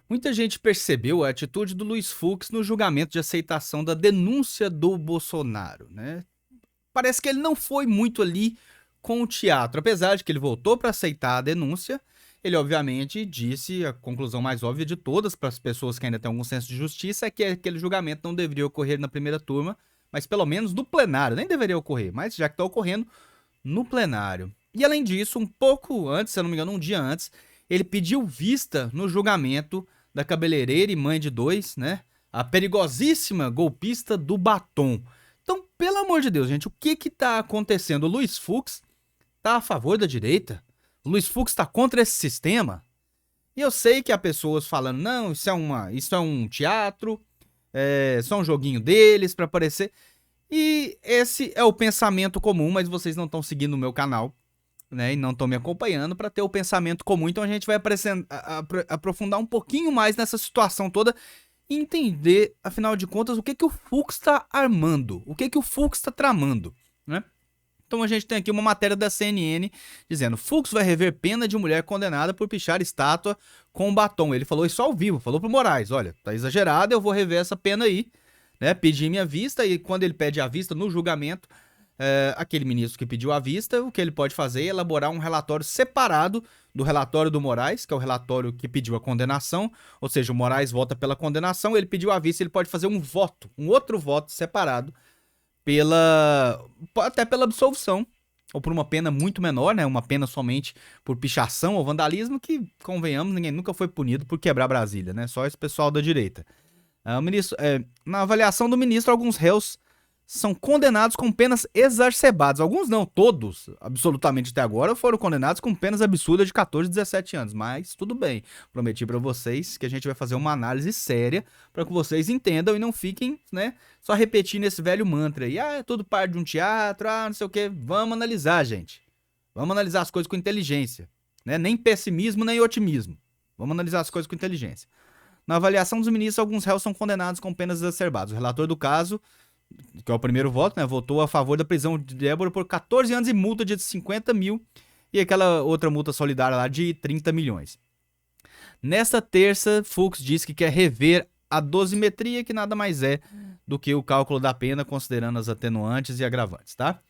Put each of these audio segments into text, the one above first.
Muita gente percebeu a atitude do Luiz Fux no julgamento de aceitação da denúncia do Bolsonaro, né? Parece que ele não foi muito ali com o teatro, apesar de que ele voltou para aceitar a denúncia. Ele obviamente disse a conclusão mais óbvia de todas para as pessoas que ainda têm algum senso de justiça é que aquele julgamento não deveria ocorrer na primeira turma, mas pelo menos no plenário, nem deveria ocorrer, mas já que está ocorrendo no plenário. E além disso, um pouco antes, se eu não me engano, um dia antes, ele pediu vista no julgamento da cabeleireira e mãe de dois, né? A perigosíssima golpista do batom. Então, pelo amor de Deus, gente, o que tá acontecendo? O Luiz Fux tá a favor da direita? O Luiz Fux tá contra esse sistema? E eu sei que há pessoas falando, não, isso é um teatro, é só um joguinho deles pra aparecer. E esse é o pensamento comum, mas vocês não estão seguindo o meu canal, né? E não estão me acompanhando para ter o pensamento comum. Então a gente vai aprofundar um pouquinho mais nessa situação toda e entender, afinal de contas, o que o Fux está armando, o que o Fux está tramando, né? Então a gente tem aqui uma matéria da CNN dizendo: Fux vai rever pena de mulher condenada por pichar estátua com batom. Ele falou isso ao vivo, falou pro Moraes: olha, tá exagerado, eu vou rever essa pena aí, né? Pedir minha vista. E quando ele pede a vista no julgamento, aquele ministro que pediu a vista, o que ele pode fazer é elaborar um relatório separado do relatório do Moraes, que é o relatório que pediu a condenação, ou seja, o Moraes vota pela condenação, ele pediu a vista, ele pode fazer um voto, um outro voto separado até pela absolvição, ou por uma pena muito menor, né? Uma pena somente por pichação ou vandalismo, que, convenhamos, ninguém nunca foi punido por quebrar Brasília, né? Só esse pessoal da direita. Na avaliação do ministro, alguns réus são condenados com penas exacerbadas. Alguns não, todos, absolutamente até agora, foram condenados com penas absurdas de 14 e 17 anos. Mas tudo bem, prometi pra vocês que a gente vai fazer uma análise séria pra que vocês entendam e não fiquem, né, só repetindo esse velho mantra aí. É tudo parte de um teatro, não sei o que. Vamos analisar, gente. Vamos analisar as coisas com inteligência, né? Nem pessimismo, nem otimismo. Vamos analisar as coisas com inteligência. Na avaliação dos ministros, alguns réus são condenados com penas exacerbadas. O relator do caso, que é o primeiro voto, né, votou a favor da prisão de Débora por 14 anos e multa de 50 mil e aquela outra multa solidária lá de 30 milhões. Nesta terça, Fux disse que quer rever a dosimetria, que nada mais é do que o cálculo da pena, considerando as atenuantes e agravantes, tá?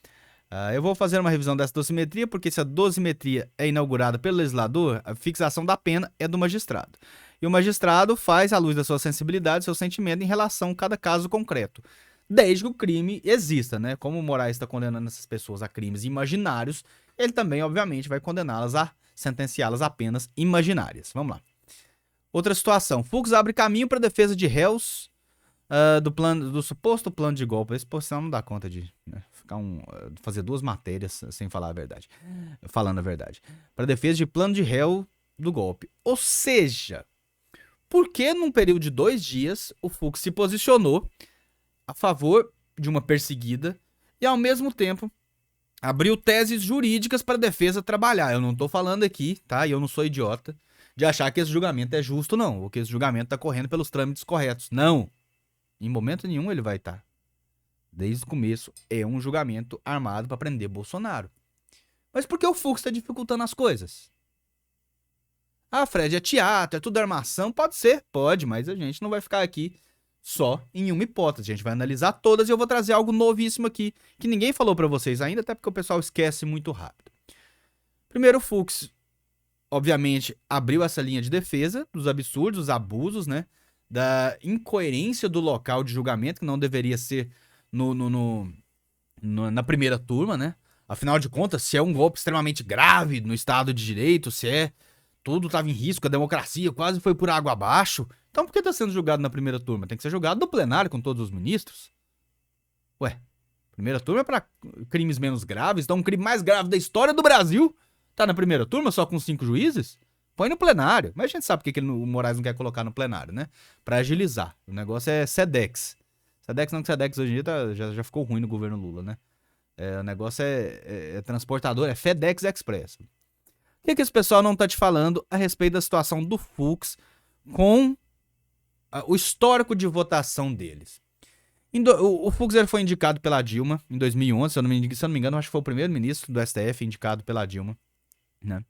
Eu vou fazer uma revisão dessa dosimetria, porque se a dosimetria é inaugurada pelo legislador, a fixação da pena é do magistrado. E o magistrado faz, à luz da sua sensibilidade, seu sentimento em relação a cada caso concreto, desde que o crime exista, né? Como o Moraes está condenando essas pessoas a crimes imaginários, ele também, obviamente, vai condená-las sentenciá-las a penas imaginárias. Vamos lá. Outra situação. Fux abre caminho para a defesa de réus do suposto plano de golpe. Esse posição não dá conta de, né, fazer duas matérias sem falar a verdade. Falando a verdade. Para defesa de plano de réu do golpe. Ou seja, por que num período de 2 dias o Fux se posicionou a favor de uma perseguida e, ao mesmo tempo, abriu teses jurídicas para a defesa trabalhar? Eu não tô falando aqui, tá? E eu não sou idiota de achar que esse julgamento é justo, não. Ou que esse julgamento tá correndo pelos trâmites corretos. Não. Em momento nenhum ele vai estar. Desde o começo, é um julgamento armado para prender Bolsonaro. Mas por que o Fux está dificultando as coisas? Ah, Fred, é teatro, é tudo armação? Pode ser, pode, mas a gente não vai ficar aqui só em uma hipótese. A gente vai analisar todas e eu vou trazer algo novíssimo aqui, que ninguém falou para vocês ainda, até porque o pessoal esquece muito rápido. Primeiro, o Fux, obviamente, abriu essa linha de defesa dos absurdos, dos abusos, né? Da incoerência do local de julgamento, que não deveria ser na primeira turma, né? Afinal de contas, se é um golpe extremamente grave no Estado de Direito, tudo estava em risco, a democracia quase foi por água abaixo, então por que está sendo julgado na primeira turma? Tem que ser julgado no plenário com todos os ministros. Ué, primeira turma é para crimes menos graves, então um crime mais grave da história do Brasil tá na primeira turma só com 5 juízes? Põe no plenário. Mas a gente sabe porque o Moraes não quer colocar no plenário, né? Pra agilizar. O negócio é SEDEX. SEDEX não, que SEDEX hoje em dia já ficou ruim no governo Lula, né? O negócio é transportador, é FedEx Express. O que esse pessoal não tá te falando a respeito da situação do Fux com o histórico de votação deles? O Fux foi indicado pela Dilma em 2011, se eu não me engano, acho que foi o primeiro ministro do STF indicado pela Dilma, né?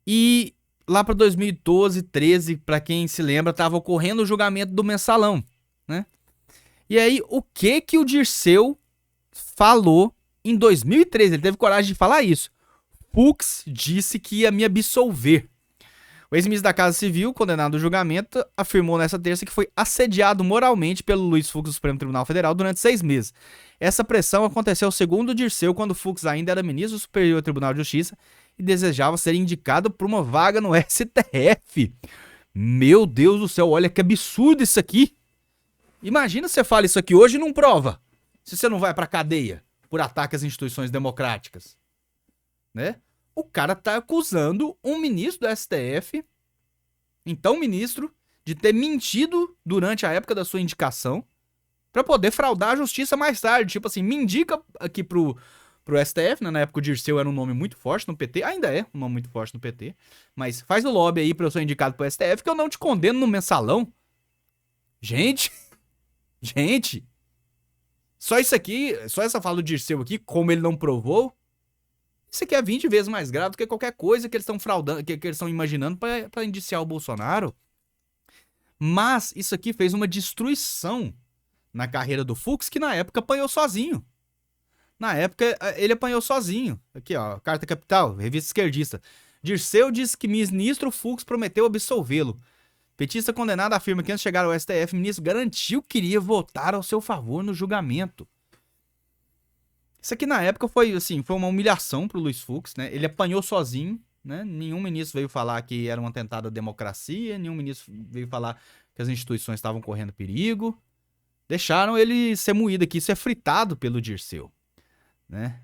E lá para 2012, 13, para quem se lembra, estava ocorrendo o julgamento do Mensalão, né? E aí, o que o Dirceu falou em 2013? Ele teve coragem de falar isso. Fux disse que ia me absolver. O ex-ministro da Casa Civil, condenado ao julgamento, afirmou nessa terça que foi assediado moralmente pelo Luiz Fux do Supremo Tribunal Federal durante 6 meses. Essa pressão aconteceu segundo o Dirceu quando Fux ainda era ministro do Superior Tribunal de Justiça e desejava ser indicado por uma vaga no STF. Meu Deus do céu, olha que absurdo isso aqui. Imagina você fala isso aqui hoje e não prova. Se você não vai pra cadeia por ataque às instituições democráticas, né? O cara tá acusando um ministro do STF, então ministro, de ter mentido durante a época da sua indicação pra poder fraudar a justiça mais tarde. Tipo assim, me indica aqui pro STF, né? Na época o Dirceu era um nome muito forte no PT, ainda é um nome muito forte no PT, mas faz o lobby aí pra eu ser indicado pro STF que eu não te condeno no Mensalão. Gente, só isso aqui, só essa fala do Dirceu aqui, como ele não provou, isso aqui é 20 vezes mais grave do que qualquer coisa que eles estão fraudando, que eles estão imaginando pra indiciar o Bolsonaro. Mas isso aqui fez uma destruição na carreira do Fux, que na época apanhou sozinho. Na época, ele apanhou sozinho. Aqui, ó, Carta Capital, revista esquerdista. Dirceu diz que ministro Fux prometeu absolvê-lo. Petista condenado afirma que antes de chegar ao STF, o ministro garantiu que iria votar ao seu favor no julgamento. Isso aqui na época foi, assim, foi uma humilhação pro Luiz Fux, né? Ele apanhou sozinho, né? Nenhum ministro veio falar que era um atentado à democracia, nenhum ministro veio falar que as instituições estavam correndo perigo. Deixaram ele ser moído aqui, ser fritado pelo Dirceu, né?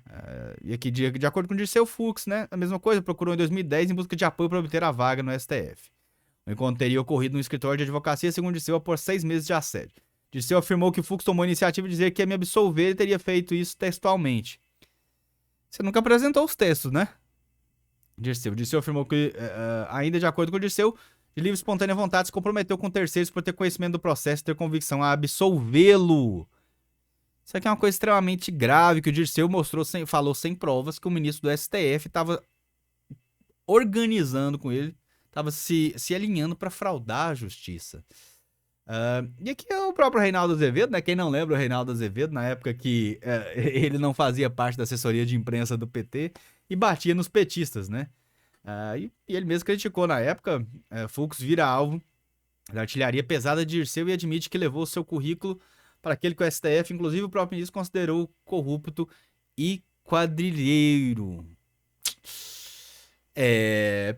E aqui, de acordo com o Dirceu, Fux, né? A mesma coisa, procurou em 2010 em busca de apoio para obter a vaga no STF. O encontro teria ocorrido no escritório de advocacia, segundo Dirceu, após 6 meses de assédio. Dirceu afirmou que Fux tomou a iniciativa de dizer que ia me absolver e teria feito isso textualmente. Você nunca apresentou os textos, né? Dirceu afirmou que, ainda de acordo com o Dirceu, de livre e espontânea vontade, se comprometeu com terceiros por ter conhecimento do processo e ter convicção a absolvê-lo. Isso aqui é uma coisa extremamente grave que o Dirceu falou sem provas que o ministro do STF estava organizando com ele, estava se alinhando para fraudar a justiça. E aqui é o próprio Reinaldo Azevedo, né? Quem não lembra o Reinaldo Azevedo, na época que ele não fazia parte da assessoria de imprensa do PT e batia nos petistas, né? E ele mesmo criticou na época, Fux vira alvo da artilharia pesada de Dirceu e admite que levou seu currículo para aquele que o STF, inclusive o próprio ministro, considerou corrupto e quadrilheiro.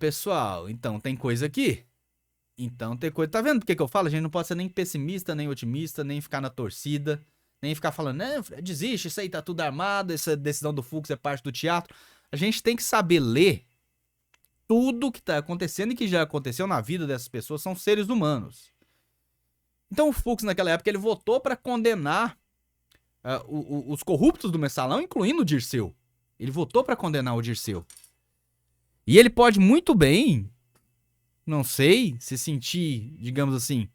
Pessoal, então tem coisa aqui. Tá vendo por que eu falo? A gente não pode ser nem pessimista, nem otimista, nem ficar na torcida, nem ficar falando, não, desiste, isso aí tá tudo armado, essa decisão do Fux é parte do teatro. A gente tem que saber ler tudo que tá acontecendo e que já aconteceu na vida dessas pessoas, são seres humanos. Então o Fux, naquela época, ele votou para condenar os corruptos do Mensalão, incluindo o Dirceu. Ele votou para condenar o Dirceu. E ele pode muito bem, não sei, se sentir, digamos assim,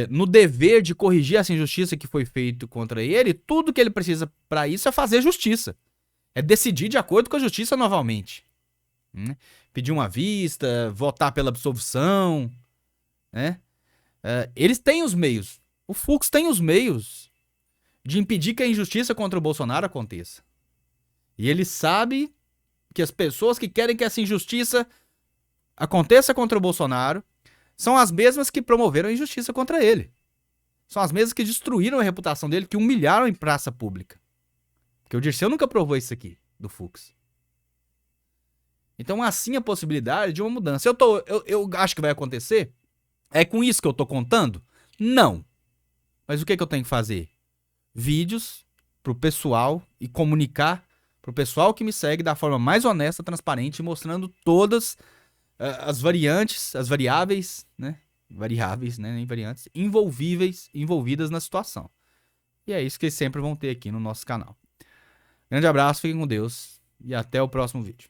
no dever de corrigir essa injustiça que foi feita contra ele. Tudo que ele precisa para isso é fazer justiça. É decidir de acordo com a justiça novamente. Pedir uma vista, votar pela absolvição, né? Eles têm os meios. O Fux tem os meios de impedir que a injustiça contra o Bolsonaro aconteça. E ele sabe que as pessoas que querem que essa injustiça aconteça contra o Bolsonaro são as mesmas que promoveram a injustiça contra ele. São as mesmas que destruíram a reputação dele, que humilharam em praça pública. Porque o Dirceu nunca provou isso aqui, do Fux. Então, assim, a possibilidade de uma mudança. Eu acho que vai acontecer? É com isso que eu tô contando? Não. Mas o que eu tenho que fazer? Vídeos pro pessoal e comunicar pro pessoal que me segue da forma mais honesta, transparente, mostrando todas as variantes, as variáveis, né? Variáveis, né? Nem variantes, envolvidas na situação. E é isso que eles sempre vão ter aqui no nosso canal. Grande abraço, fiquem com Deus e até o próximo vídeo.